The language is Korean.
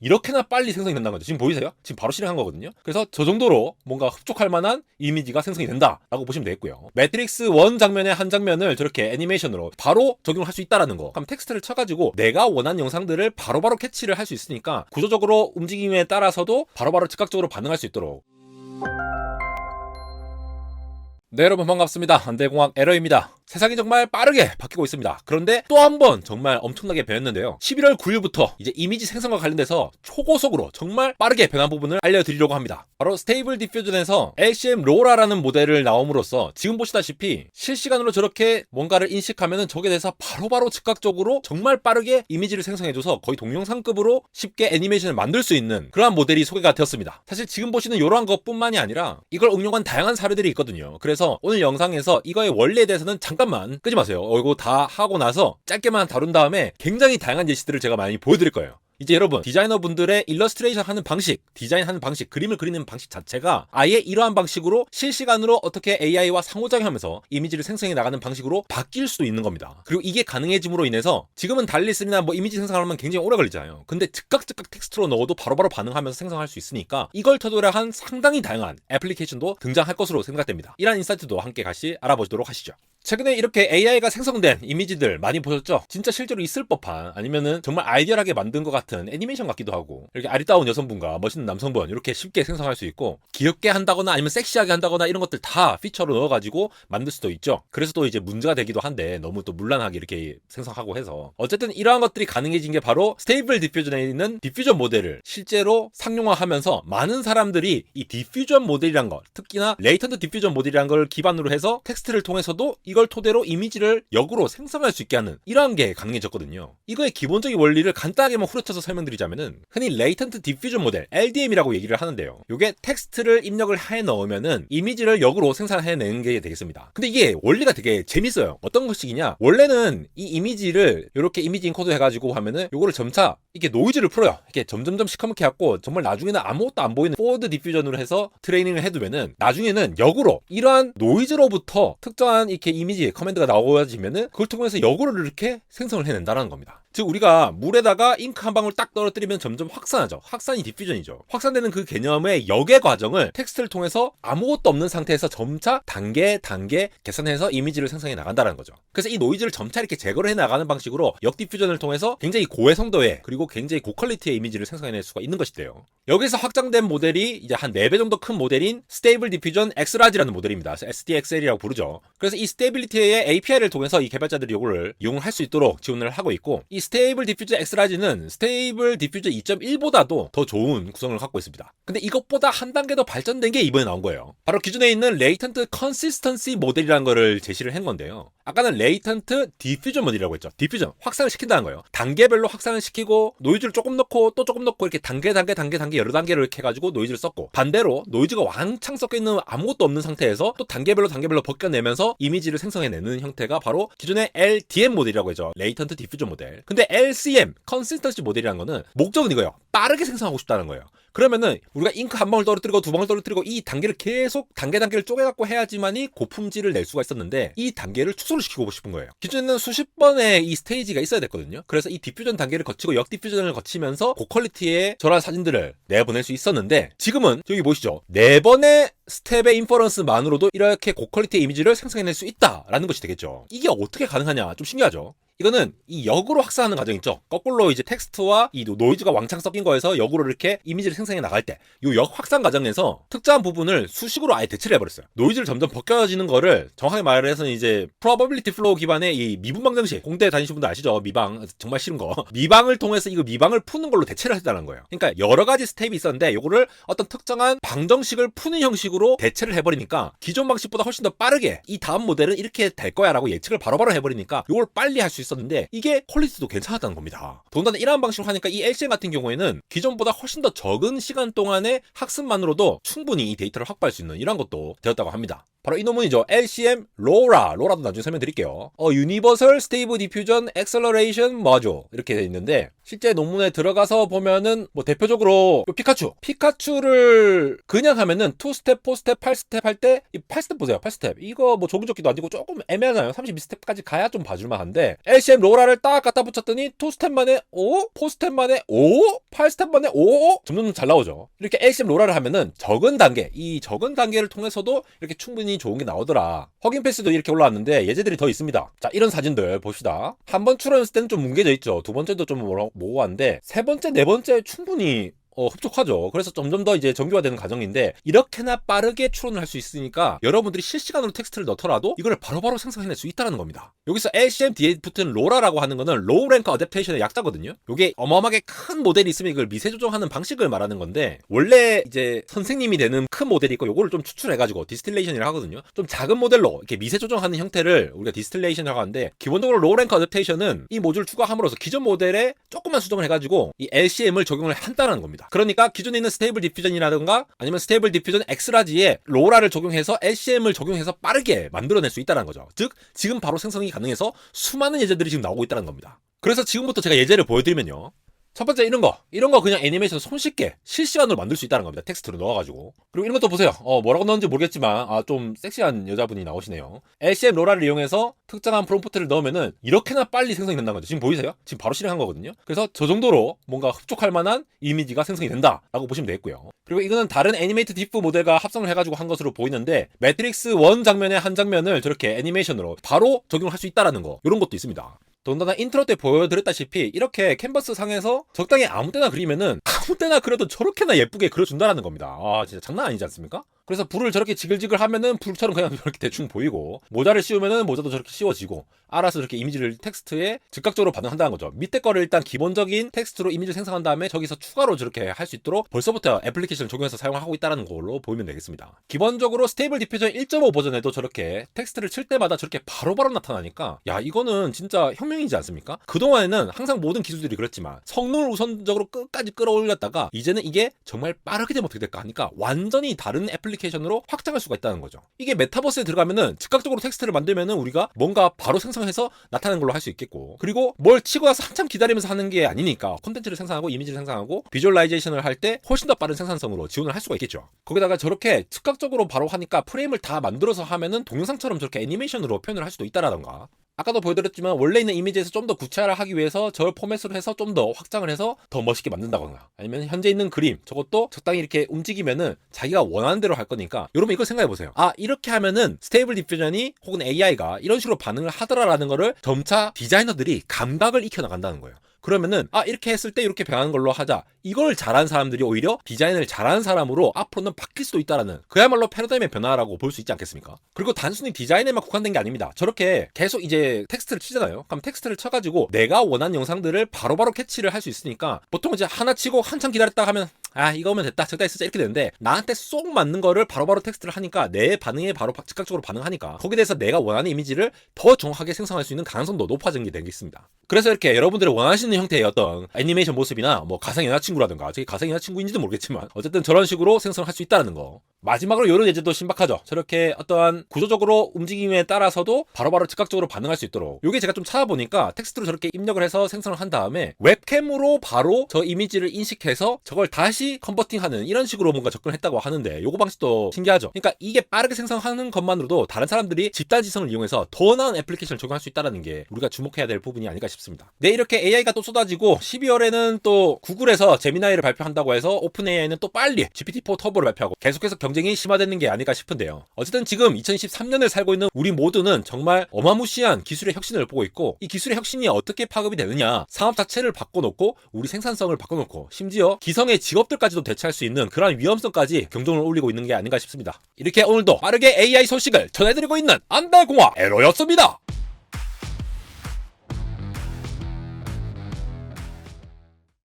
이렇게나 빨리 생성이 된다는 거죠. 지금 보이세요? 지금 바로 실행한 거거든요. 그래서 저 정도로 뭔가 흡족할 만한 이미지가 생성이 된다라고 보시면 되겠고요. 매트릭스 1 장면의 한 장면을 저렇게 애니메이션으로 바로 적용할 수 있다라는 거. 그럼 텍스트를 쳐가지고 내가 원하는 영상들을 바로바로 캐치를 할 수 있으니까 구조적으로 움직임에 따라서도 바로바로 즉각적으로 반응할 수 있도록. 네, 여러분 반갑습니다. 안대공학 에러입니다. 세상이 정말 빠르게 바뀌고 있습니다. 그런데 또 한 번 정말 엄청나게 변했는데요. 11월 9일부터 이제 이미지 생성과 관련돼서 초고속으로 정말 빠르게 변한 부분을 알려드리려고 합니다. 바로 스테이블 디퓨전에서 LCM 로라라는 모델을 나옴으로써 지금 보시다시피 실시간으로 저렇게 뭔가를 인식하면은 저게 돼서 바로바로 즉각적으로 정말 빠르게 이미지를 생성해줘서 거의 동영상급으로 쉽게 애니메이션을 만들 수 있는 그러한 모델이 소개가 되었습니다. 사실 지금 보시는 이러한 것뿐만이 아니라 이걸 응용한 다양한 사례들이 있거든요. 그래서 오늘 영상에서 이거의 원리에 대해서는 잠깐만 끄지 마세요. 이거 다 하고 나서 짧게만 다룬 다음에 굉장히 다양한 예시들을 제가 많이 보여드릴 거예요. 이제 여러분 디자이너분들의 일러스트레이션 하는 방식, 디자인하는 방식, 그림을 그리는 방식 자체가 아예 이러한 방식으로 실시간으로 어떻게 AI와 상호작용하면서 이미지를 생성해 나가는 방식으로 바뀔 수도 있는 겁니다. 그리고 이게 가능해짐으로 인해서 지금은 달리3나 뭐 이미지 생성하려면 굉장히 오래 걸리잖아요. 근데 즉각 텍스트로 넣어도 바로바로 반응하면서 생성할 수 있으니까 이걸 토대로 한 상당히 다양한 애플리케이션도 등장할 것으로 생각됩니다. 이러한 인사이트도 함께 같이 알아보도록 하시죠. 최근에 이렇게 AI가 생성된 이미지들 많이 보셨죠? 진짜 실제로 있을 법한 아니면은 정말 아이디얼하게 만든 것 같은 애니메이션 같기도 하고 이렇게 아리따운 여성분과 멋있는 남성분 이렇게 쉽게 생성할 수 있고 귀엽게 한다거나 아니면 섹시하게 한다거나 이런 것들 다 피처로 넣어가지고 만들 수도 있죠. 그래서 또 이제 문제가 되기도 한데 너무 또 문란하게 이렇게 생성하고 해서 어쨌든 이러한 것들이 가능해진 게 바로 스테이블 디퓨전에 있는 디퓨전 모델을 실제로 상용화하면서 많은 사람들이 이 디퓨전 모델이란 것, 특히나 레이턴트 디퓨전 모델이란 걸 기반으로 해서 텍스트를 통해서도 이걸 토대로 이미지를 역으로 생성할 수 있게 하는 이러한 게 가능해졌거든요. 이거의 기본적인 원리를 간단하게만 후려쳐서 설명드리자면은 흔히 레이턴트 디퓨전 모델 LDM이라고 얘기를 하는데요. 이게 텍스트를 입력을 해 넣으면은 이미지를 역으로 생산해내는 게 되겠습니다. 근데 이게 원리가 되게 재밌어요. 어떤 것이냐? 원래는 이 이미지를 이렇게 이미지 인코드 해가지고 하면은 요거를 점차 이렇게 노이즈를 풀어요. 이렇게 점점점 시커멓게 하고 정말 나중에는 아무것도 안 보이는 포워드 디퓨전으로 해서 트레이닝을 해두면은 나중에는 역으로 이러한 노이즈로부터 특정한 이렇게 이미지 커맨드가 나오어지면은 그걸 통해서 역으로 이렇게 생성을 해낸다는 겁니다. 즉 우리가 물에다가 잉크 한 방울 딱 떨어뜨리면 점점 확산하죠. 확산이 디퓨전이죠. 확산되는 그 개념의 역의 과정을 텍스트를 통해서 아무것도 없는 상태에서 점차 단계 계산해서 이미지를 생성해 나간다는 거죠. 그래서 이 노이즈를 점차 이렇게 제거를 해 나가는 방식으로 역 디퓨전을 통해서 굉장히 고해상도의 그리고 굉장히 고퀄리티의 이미지를 생성해낼 수가 있는 것인데요. 여기서 확장된 모델이 이제 한 4배 정도 큰 모델인 스테이블 디퓨전 X라지라는 모델입니다. SDXL이라고 부르죠. 그래서 이 스테이빌리티의 API를 통해서 이 개발자들이 이거를 이용을 할 수 있도록 지원을 하고 있고 이 스테이블 디퓨전 X라지는 스테이블 디퓨전 2.1보다도 더 좋은 구성을 갖고 있습니다. 근데 이것보다 한 단계 더 발전된 게 이번에 나온 거예요. 바로 기존에 있는 레이턴트 컨시스턴시 모델이라는 거를 제시를 한 건데요. 아까는 레이턴트 디퓨전 모델이라고 했죠. 디퓨전, 확산을 시킨다는 거예요. 단계별로 확산을 시키고 노이즈를 조금 넣고 또 조금 넣고 이렇게 단계 여러 단계로 이렇게 해가지고 노이즈를 썼고 반대로 노이즈가 왕창 섞여있는 아무것도 없는 상태에서 또 단계별로 벗겨내면서 이미지를 생성해내는 형태가 바로 기존의 LDM 모델이라고 하죠. 레이턴트 디퓨전 모델. 근데 LCM, 컨시스턴시 모델이라는 거는 목적은 이거예요. 빠르게 생성하고 싶다는 거예요. 그러면은 우리가 잉크 한 방울 떨어뜨리고 두 방울 떨어뜨리고 이 단계를 계속 단계를 쪼개갖고 해야지만이 고품질을 낼 수가 있었는데 이 단계를 축소를 시키고 싶은 거예요. 기존에는 수십 번의 이 스테이지가 있어야 됐거든요. 그래서 이 디퓨전 단계를 거치고 역 디퓨전을 거치면서 고퀄리티의 저런 사진들을 내보낼 수 있었는데 지금은 여기 보시죠. 4번의 스텝의 인퍼런스만으로도 이렇게 고퀄리티의 이미지를 생성해낼 수 있다라는 것이 되겠죠. 이게 어떻게 가능하냐? 좀 신기하죠? 이거는 이 역으로 확산하는 과정 있죠. 거꾸로 이제 텍스트와 이 노이즈가 왕창 섞인 거에서 역으로 이렇게 이미지를 생성해 나갈 때 이 역 확산 과정에서 특정한 부분을 수식으로 아예 대체를 해버렸어요. 노이즈를 점점 벗겨지는 거를 정확하게 말을 해서 이제 probability flow 기반의 이 미분 방정식, 공대 다니신 분들 아시죠? 미방 정말 싫은 거 미방을 통해서 이거 미방을 푸는 걸로 대체를 했다는 거예요. 그러니까 여러 가지 스텝이 있었는데 요거를 어떤 특정한 방정식을 푸는 형식으로 대체를 해버리니까 기존 방식보다 훨씬 더 빠르게 이 다음 모델은 이렇게 될 거야 라고 예측을 바로바로 해버리니까 요걸 빨리 할 수 있었는데 이게 퀄리티도 괜찮았다는 겁니다. 더군다나 이러한 방식으로 하니까 이 LCM 같은 경우에는 기존보다 훨씬 더 적은 시간 동안의 학습만으로도 충분히 이 데이터를 확보할 수 있는 이런 것도 되었다고 합니다. 바로 이 논문이죠. LCM 로라도 나중에 설명드릴게요. Universal Stable Diffusion Acceleration Module 이렇게 돼 있는데 실제 논문에 들어가서 보면은 뭐 대표적으로 피카츄를 그냥 하면은 2스텝, 4스텝, 8스텝 할 때 이 8스텝 보세요. 8스텝 이거 뭐 조근적기도 아니고 조금 애매하잖아요. 32스텝까지 가야 좀 봐줄만 한데 LCM 로라를 딱 갖다 붙였더니 2스텝 만에 5, 4스텝 만에 5, 8스텝 만에 5 점점 잘 나오죠. 이렇게 LCM 로라를 하면은 적은 단계를 통해서도 이렇게 충분히 좋은 게 나오더라. 확인 패스도 이렇게 올라왔는데 예제들이 더 있습니다. 자, 이런 사진들 봅시다. 한 번 출원했을 때는 좀 뭉개져 있죠. 두 번째도 좀 모호한데 세 번째, 네 번째 충분히 흡족하죠. 그래서 점점 더 이제 정교화되는 과정인데 이렇게나 빠르게 추론을 할 수 있으니까 여러분들이 실시간으로 텍스트를 넣더라도 이걸 바로바로 생성해낼 수 있다는 겁니다. 여기서 LCM 뒤에 붙은 로라라고 하는 거는 로우 랭크 어댑테이션의 약자거든요. 이게 어마어마하게 큰 모델이 있으면 이걸 미세 조정하는 방식을 말하는 건데 원래 이제 선생님이 되는 큰 모델이 있고 요거를 좀 추출해가지고 디스틸레이션이라고 하거든요. 좀 작은 모델로 이렇게 미세 조정하는 형태를 우리가 디스틸레이션이라고 하는데 기본적으로 로우 랭크 어댑테이션은 이 모듈 추가함으로써 기존 모델에 조금만 수정을 해가지고 이 LCM을 적용을 한다는 겁니다. 그러니까 기존에 있는 스테이블 디퓨전이라든가 아니면 스테이블 디퓨전 엑스라지에 로라를 적용해서 LCM을 적용해서 빠르게 만들어낼 수 있다는 거죠. 즉 지금 바로 생성이 가능해서 수많은 예제들이 지금 나오고 있다는 겁니다. 그래서 지금부터 제가 예제를 보여드리면요. 첫 번째 이런 거 그냥 애니메이션 손쉽게 실시간으로 만들 수 있다는 겁니다. 텍스트로 넣어가지고. 그리고 이런 것도 보세요. 뭐라고 넣었는지 모르겠지만 좀 섹시한 여자분이 나오시네요. LCM 로라를 이용해서 특정한 프롬프트를 넣으면은 이렇게나 빨리 생성이 된다는 거죠. 지금 보이세요? 지금 바로 실행한 거거든요. 그래서 저 정도로 뭔가 흡족할 만한 이미지가 생성이 된다라고 보시면 되겠고요. 그리고 이거는 다른 애니메이트 디프 모델과 합성을 해가지고 한 것으로 보이는데 매트릭스 1 장면의 한 장면을 저렇게 애니메이션으로 바로 적용할 수 있다는 거. 이런 것도 있습니다. 더군다나 인트로 때 보여드렸다시피 이렇게 캔버스 상에서 적당히 아무 때나 그리면은 아무 때나 그려도 저렇게나 예쁘게 그려준다는 겁니다. 진짜 장난 아니지 않습니까? 그래서 불을 저렇게 지글지글 하면은 불처럼 그냥 저렇게 대충 보이고 모자를 씌우면은 모자도 저렇게 씌워지고 알아서 저렇게 이미지를 텍스트에 즉각적으로 반응한다는 거죠. 밑에 거를 일단 기본적인 텍스트로 이미지를 생성한 다음에 저기서 추가로 저렇게 할 수 있도록 벌써부터 애플리케이션을 적용해서 사용하고 있다는 걸로 보이면 되겠습니다. 기본적으로 스테이블 디퓨전 1.5 버전에도 저렇게 텍스트를 칠 때마다 저렇게 바로바로 나타나니까 야 이거는 진짜 혁명이지 않습니까? 그동안에는 항상 모든 기술들이 그렇지만 성능을 우선적으로 끝까지 끌어올렸다가 이제는 이게 정말 빠르게 되면 어떻게 될까 하니까 완전히 다른 애플리케이션으로 확장할 수가 있다는 거죠. 이게 메타버스에 들어가면은 즉각적으로 텍스트를 만들면은 우리가 뭔가 바로 생성해서 나타내는 걸로 할 수 있겠고 그리고 뭘 치고 나서 한참 기다리면서 하는 게 아니니까 콘텐츠를 생성하고 이미지를 생성하고 비주얼라이제이션을 할 때 훨씬 더 빠른 생산성으로 지원을 할 수가 있겠죠. 거기다가 저렇게 즉각적으로 바로 하니까 프레임을 다 만들어서 하면은 동영상처럼 저렇게 애니메이션으로 표현을 할 수도 있다라던가 아까도 보여드렸지만 원래 있는 이미지에서 좀 더 구체화를 하기 위해서 저걸 포맷으로 해서 좀 더 확장을 해서 더 멋있게 만든다거나 아니면 현재 있는 그림 저것도 적당히 이렇게 움직이면은 자기가 원하는 대로 할 거니까 여러분 이거 생각해보세요. 이렇게 하면은 스테이블 디퓨전이 혹은 AI가 이런 식으로 반응을 하더라라는 거를 점차 디자이너들이 감각을 익혀나간다는 거예요. 그러면은 이렇게 했을 때 이렇게 변하는 걸로 하자. 이걸 잘하는 사람들이 오히려 디자인을 잘하는 사람으로 앞으로는 바뀔 수도 있다라는 그야말로 패러다임의 변화라고 볼 수 있지 않겠습니까? 그리고 단순히 디자인에만 국한된 게 아닙니다. 저렇게 계속 이제 텍스트를 치잖아요. 그럼 텍스트를 쳐가지고 내가 원하는 영상들을 바로바로 캐치를 할 수 있으니까 보통 이제 하나 치고 한참 기다렸다 하면 이거면 됐다 적당히 쓰자 이렇게 되는데 나한테 쏙 맞는 거를 바로바로 텍스트를 하니까 내 반응에 바로 즉각적으로 반응하니까 거기에 대해서 내가 원하는 이미지를 더 정확하게 생성할 수 있는 가능성도 높아진 게 되겠습니다. 그래서 이렇게 여러분들이 원하시는 형태의 어떤 애니메이션 모습이나 뭐 가상 여자친구라든가 저게 가상 여자친구인지도 모르겠지만 어쨌든 저런 식으로 생성을 할 수 있다는 거. 마지막으로 이런 예제도 신박하죠. 저렇게 어떠한 구조적으로 움직임에 따라서도 바로바로 즉각적으로 반응할 수 있도록 요게 제가 좀 찾아보니까 텍스트로 저렇게 입력을 해서 생성을 한 다음에 웹캠으로 바로 저 이미지를 인식해서 저걸 다시 컨버팅하는 이런 식으로 뭔가 접근했다고 하는데 요거 방식도 신기하죠. 그러니까 이게 빠르게 생성하는 것만으로도 다른 사람들이 집단 지성을 이용해서 더 나은 애플리케이션을 적용할 수 있다는 게 우리가 주목해야 될 부분이 아닐까 싶습니다. 네, 이렇게 AI가 또 쏟아지고 12월에는 또 구글에서 제미나이를 발표한다고 해서 오픈 AI는 또 빨리 GPT-4 터보를 발표하고 계속해서 경쟁이 심화되는 게 아닐까 싶은데요. 어쨌든 지금 2023년을 살고 있는 우리 모두는 정말 어마무시한 기술의 혁신을 보고 있고 이 기술의 혁신이 어떻게 파급이 되느냐 산업 자체를 바꿔놓고 우리 생산성을 바꿔놓고 심지어 기성의 직업들까지도 대체할 수 있는 그런 위험성까지 경종을 울리고 있는 게 아닌가 싶습니다. 이렇게 오늘도 빠르게 AI 소식을 전해드리고 있는 안달공학 에로였습니다.